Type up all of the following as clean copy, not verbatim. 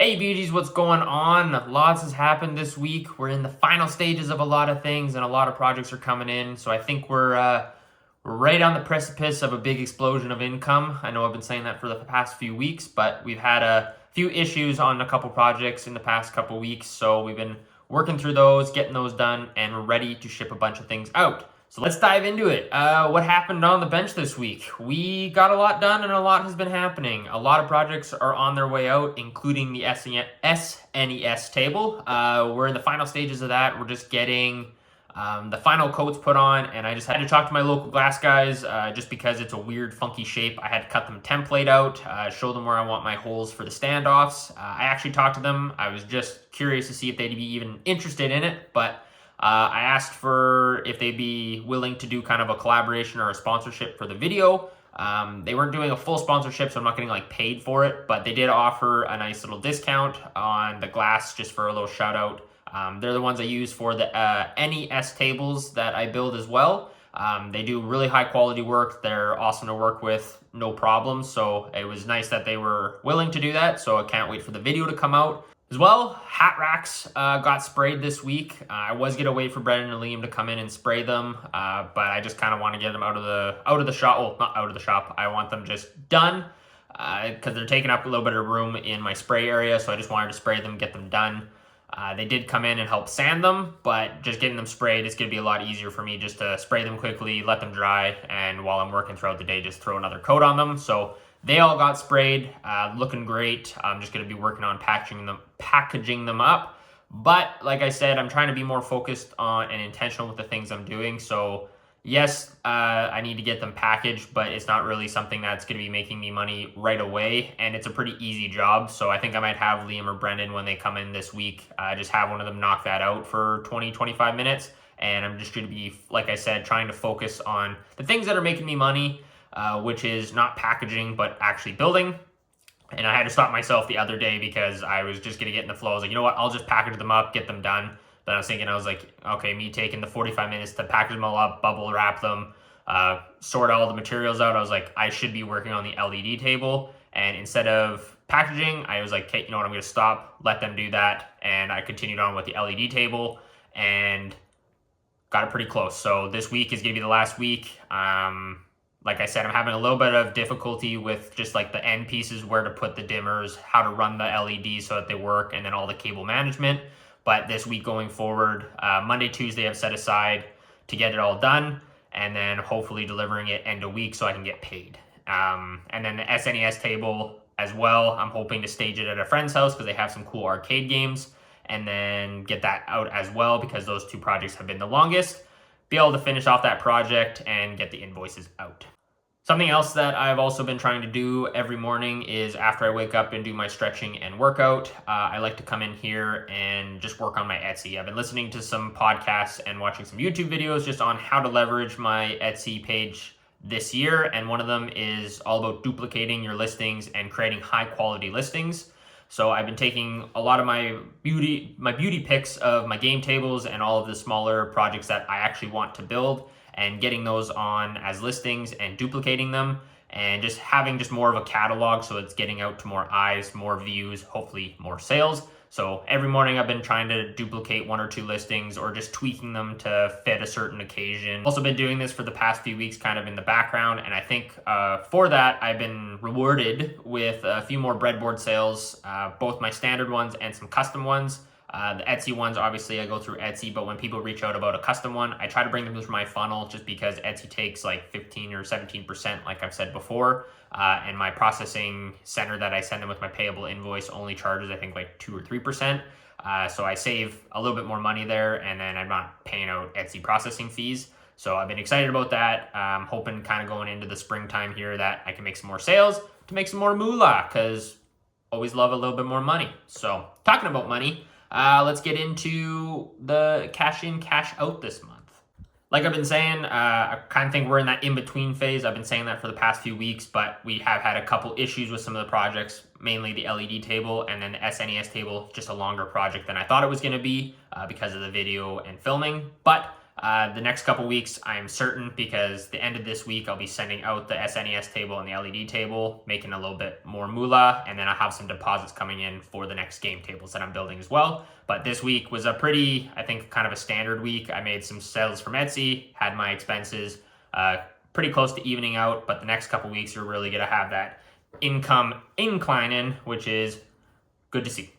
Hey beauties, what's going on? Lots has happened this week. We're in the final stages of a lot of things and a lot of projects are coming in. So I think we're right on the precipice of a big explosion of income. I know I've been saying that for the past few weeks, but we've had a few issues on a couple projects in the past couple weeks. So we've been working through those, getting those done, and we're ready to ship a bunch of things out. So let's dive into it. What happened on the bench this week? We got a lot done and a lot has been happening. A lot of projects are on their way out, including the SNES table. We're in the final stages of that. We're just getting the final coats put on, and I just had to talk to my local glass guys just because it's a weird, funky shape. I had to cut them template out, show them where I want my holes for the standoffs. I actually talked to them. I was just curious to see if they'd be even interested in it, but I asked for if they'd be willing to do kind of a collaboration or a sponsorship for the video. They weren't doing a full sponsorship, so I'm not getting like paid for it, but they did offer a nice little discount on the glass just for a little shout out. They're the ones I use for the NES tables that I build as well. They do really high quality work. They're awesome to work with, no problem. So it was nice that they were willing to do that. So I can't wait for the video to come out. As well, hat racks got sprayed this week. I was gonna wait for Brendan and Liam to come in and spray them, but I just kind of want to get them out of the shop. Well, not out of the shop. I want them just done because they're taking up a little bit of room in my spray area. So I just wanted to spray them, get them done. They did come in and help sand them, but just getting them sprayed is going to be a lot easier for me just to spray them quickly, let them dry, and while I'm working throughout the day, just throw another coat on them. So they all got sprayed, looking great. I'm just going to be working on packaging them up. But like I said, I'm trying to be more focused on and intentional with the things I'm doing. So yes, I need to get them packaged, but it's not really something that's going to be making me money right away. And it's a pretty easy job. So I think I might have Liam or Brendan when they come in this week, just have one of them knock that out for 20-25 minutes. And I'm just going to be, like I said, trying to focus on the things that are making me money, which is not packaging, but actually building. And I had to stop myself the other day because I was just going to get in the flow. I was like, you know what? I'll just package them up, get them done. But I was like, okay, me taking the 45 minutes to package them all up, bubble wrap them, sort all the materials out. I was like, I should be working on the LED table. And instead of packaging, I was like, okay, you know what? I'm going to stop, let them do that. And I continued on with the LED table and got it pretty close. So this week is going to be the last week. Like I said, I'm having a little bit of difficulty with just like the end pieces, where to put the dimmers, how to run the LEDs so that they work, and then all the cable management. But this week going forward, Monday, Tuesday, I've set aside to get it all done, and then hopefully delivering it end of week so I can get paid. And then the SNES table as well, I'm hoping to stage it at a friend's house because they have some cool arcade games, and then get that out as well because those two projects have been the longest. Be able to finish off that project and get the invoices out. Something else that I've also been trying to do every morning is after I wake up and do my stretching and workout, I like to come in here and just work on my Etsy. I've been listening to some podcasts and watching some YouTube videos just on how to leverage my Etsy page this year. And one of them is all about duplicating your listings and creating high quality listings. So I've been taking a lot of my beauty pics of my game tables and all of the smaller projects that I actually want to build, and getting those on as listings and duplicating them and just having just more of a catalog so it's getting out to more eyes, more views, hopefully more sales. So every morning I've been trying to duplicate one or two listings or just tweaking them to fit a certain occasion. Also been doing this for the past few weeks kind of in the background, and I think for that I've been rewarded with a few more breadboard sales, both my standard ones and some custom ones. The Etsy ones, obviously I go through Etsy, but when people reach out about a custom one, I try to bring them through my funnel just because Etsy takes like 15 or 17%, like I've said before. And my processing center that I send them with my payable invoice only charges, I think, like 2 or 3%. So I save a little bit more money there, and then I'm not paying out Etsy processing fees. So I've been excited about that. I'm hoping kind of going into the springtime here that I can make some more sales to make some more moolah, because always love a little bit more money. So talking about money, let's get into the cash in, cash out this month. Like I've been saying, I kind of think we're in that in-between phase. I've been saying that for the past few weeks, but we have had a couple issues with some of the projects, mainly the LED table and then the SNES table, just a longer project than I thought it was going to be because of the video and filming. But The next couple weeks, I'm certain, because the end of this week, I'll be sending out the SNES table and the LED table, making a little bit more moolah, and then I'll have some deposits coming in for the next game tables that I'm building as well. But this week was a pretty, I think, kind of a standard week. I made some sales from Etsy, had my expenses pretty close to evening out, but the next couple weeks, you're really going to have that income inclining, which is good to see.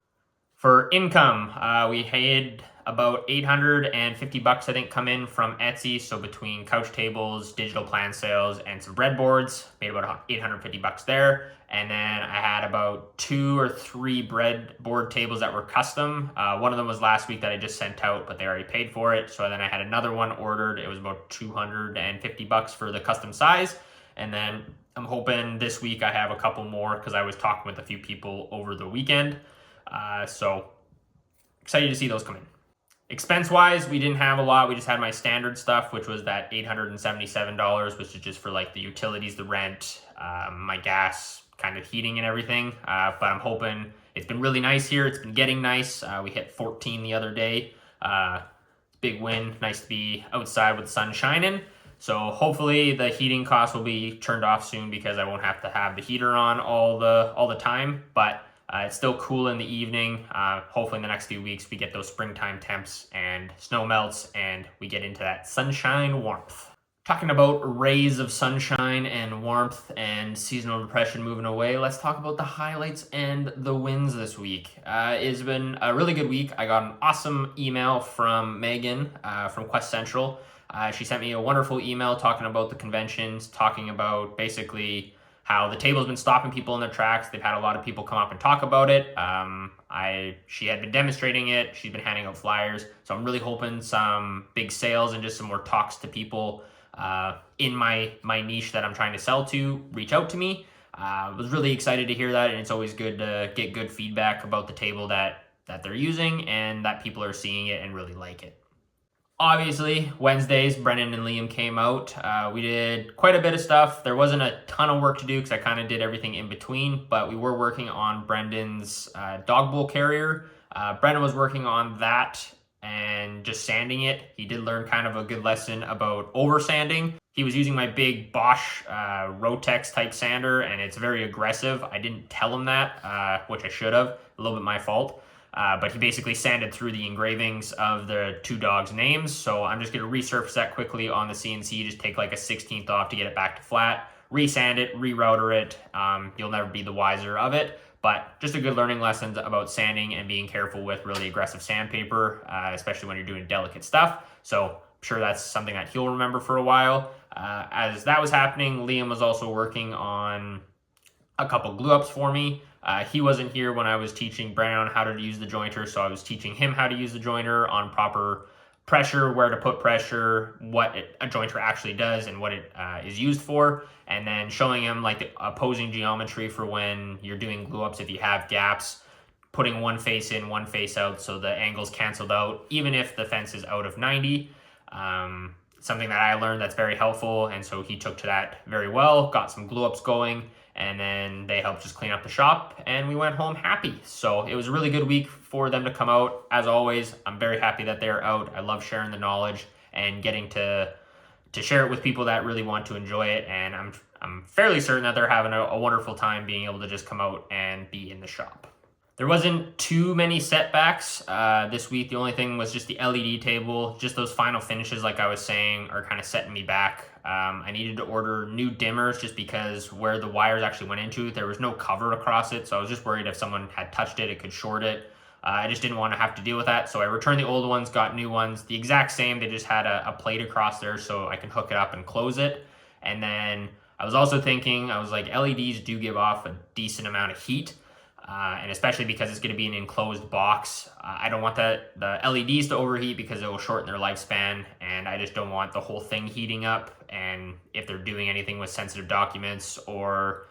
For income, we had about $850, I think, come in from Etsy. So between couch tables, digital plan sales, and some breadboards, made about $850 there. And then I had about 2 or 3 breadboard tables that were custom. One of them was last week that I just sent out, but they already paid for it. So then I had another one ordered. It was about $250 for the custom size. And then I'm hoping this week I have a couple more, because I was talking with a few people over the weekend. So excited to see those come in. Expense-wise, we didn't have a lot. We just had my standard stuff, which was that $877, which is just for like the utilities, the rent, my gas, kind of heating and everything. But I'm hoping, it's been really nice here. It's been getting nice. We hit 14 the other day. Big win. Nice to be outside with the sun shining. So hopefully the heating costs will be turned off soon, because I won't have to have the heater on all the time. But it's still cool in the evening. Hopefully in the next few weeks we get those springtime temps and snow melts and we get into that sunshine warmth. Talking about rays of sunshine and warmth and seasonal depression moving away, let's talk about the highlights and the wins this week. It's been a really good week. I got an awesome email from Megan from Quest Central. She sent me a wonderful email talking about the conventions, talking about basically how the table's been stopping people in their tracks. They've had a lot of people come up and talk about it. She had been demonstrating it. She's been handing out flyers. So I'm really hoping some big sales and just some more talks to people in my niche that I'm trying to sell to reach out to me. Was really excited to hear that, and it's always good to get good feedback about the table that they're using and that people are seeing it and really like it. Obviously, Wednesdays, Brennan and Liam came out. We did quite a bit of stuff. There wasn't a ton of work to do because I kind of did everything in between, but we were working on Brendan's dog bowl carrier. Brendan was working on that and just sanding it. He did learn kind of a good lesson about over sanding. He was using my big Bosch Rotex type sander, and it's very aggressive. I didn't tell him that, which I should have. A little bit my fault. But he basically sanded through the engravings of the 2 dogs' names. So I'm just going to resurface that quickly on the CNC, just take like a 16th off to get it back to flat, resand it, rerouter it. You'll never be the wiser of it, but just a good learning lesson about sanding and being careful with really aggressive sandpaper, especially when you're doing delicate stuff. So I'm sure that's something that he'll remember for a while. As that was happening, Liam was also working on a couple glue ups for me. He wasn't here when I was teaching Brandon on how to use the jointer, so I was teaching him how to use the jointer on proper pressure, where to put pressure, what a jointer actually does and what it is used for, and then showing him like the opposing geometry for when you're doing glue ups if you have gaps, putting one face in, one face out so the angle's canceled out, even if the fence is out of 90. Something that I learned that's very helpful, and so he took to that very well, got some glue ups going, and then they helped just clean up the shop, and we went home happy. So it was a really good week for them to come out. As always, I'm very happy that they're out. I love sharing the knowledge and getting to share it with people that really want to enjoy it, and I'm fairly certain that they're having a wonderful time being able to just come out and be in the shop. There wasn't too many setbacks this week. The only thing was just the LED table. Just those final finishes, like I was saying, are kind of setting me back. I needed to order new dimmers just because where the wires actually went into, there was no cover across it. So I was just worried if someone had touched it, it could short it. I just didn't want to have to deal with that. So I returned the old ones, got new ones. The exact same, they just had a plate across there so I can hook it up and close it. And then I was also thinking, I was like, LEDs do give off a decent amount of heat. And especially because it's going to be an enclosed box. I don't want the LEDs to overheat because it will shorten their lifespan, and I just don't want the whole thing heating up. And if they're doing anything with sensitive documents or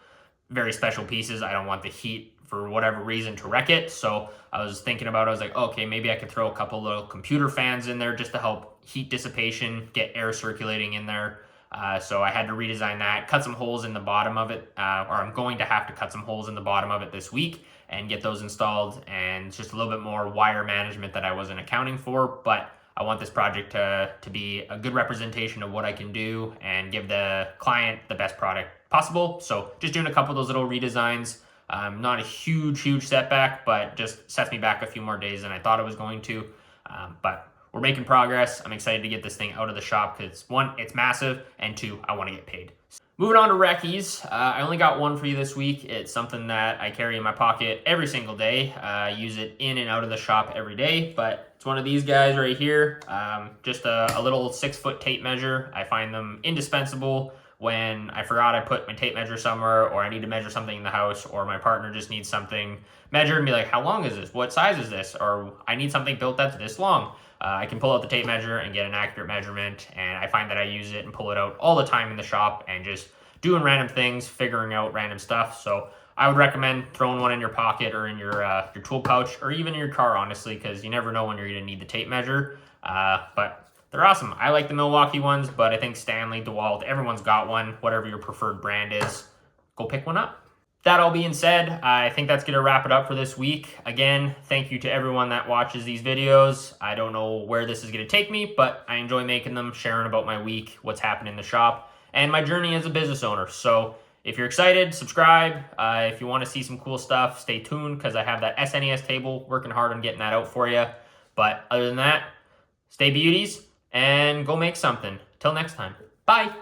very special pieces, I don't want the heat for whatever reason to wreck it. So I was thinking about it. I was like, okay, maybe I could throw a couple little computer fans in there just to help heat dissipation, get air circulating in there. So I had to redesign that, cut some holes in the bottom of it, or I'm going to have to cut some holes in the bottom of it this week and get those installed, and just a little bit more wire management that I wasn't accounting for. But I want this project to be a good representation of what I can do and give the client the best product possible. So just doing a couple of those little redesigns. Not a huge setback, but just sets me back a few more days than I thought it was going to. But we're making progress. I'm excited to get this thing out of the shop because one, it's massive, and two, I want to get paid. Moving on to recce's, I only got one for you this week. It's something that I carry in my pocket every single day. I use it in and out of the shop every day, but it's one of these guys right here. Just a little 6-foot tape measure. I find them indispensable when I forgot I put my tape measure somewhere, or I need to measure something in the house, or my partner just needs something measured and be like, how long is this? What size is this? Or I need something built that's this long. I can pull out the tape measure and get an accurate measurement, and I find that I use it and pull it out all the time in the shop and just doing random things, figuring out random stuff. So I would recommend throwing one in your pocket or in your tool pouch, or even in your car, honestly, because you never know when you're going to need the tape measure. But they're awesome. I like the Milwaukee ones, but I think Stanley, DeWalt, everyone's got one. Whatever your preferred brand is, go pick one up. That all being said, I think that's going to wrap it up for this week. Again, thank you to everyone that watches these videos. I don't know where this is going to take me, but I enjoy making them, sharing about my week, what's happened in the shop, and my journey as a business owner. So if you're excited, subscribe. If you want to see some cool stuff, stay tuned, because I have that SNES table, working hard on getting that out for you. But other than that, stay beauties and go make something. Till next time. Bye.